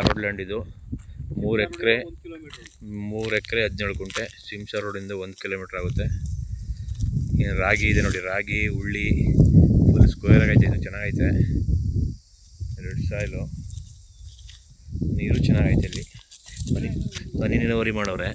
Road land ಇದು. 3 ಎಕರೆ 17 ಗುಂಟೆ. ಸಿಂಸಾ ರೋಡಿಂದ 1 ಕಿಲೋಮೀಟರ್ ಆಗುತ್ತೆ. ಏನು ರಾಗಿ ಇದೆ ನೋಡಿ, ರಾಗಿ ಉಳ್ಳಿ ಫುಲ್ ಸ್ಕ್ವೇರ್ ಆಗೈತೆ. ಇದು ಚೆನ್ನಾಗೈತೆ, ರೆಡ್ ಸಾಯಿಲು, ನೀರು ಚೆನ್ನಾಗೈತೆ. ಇಲ್ಲಿ ಹನಿ ನೀರಾವರಿ ಮಾಡವ್ರೆ.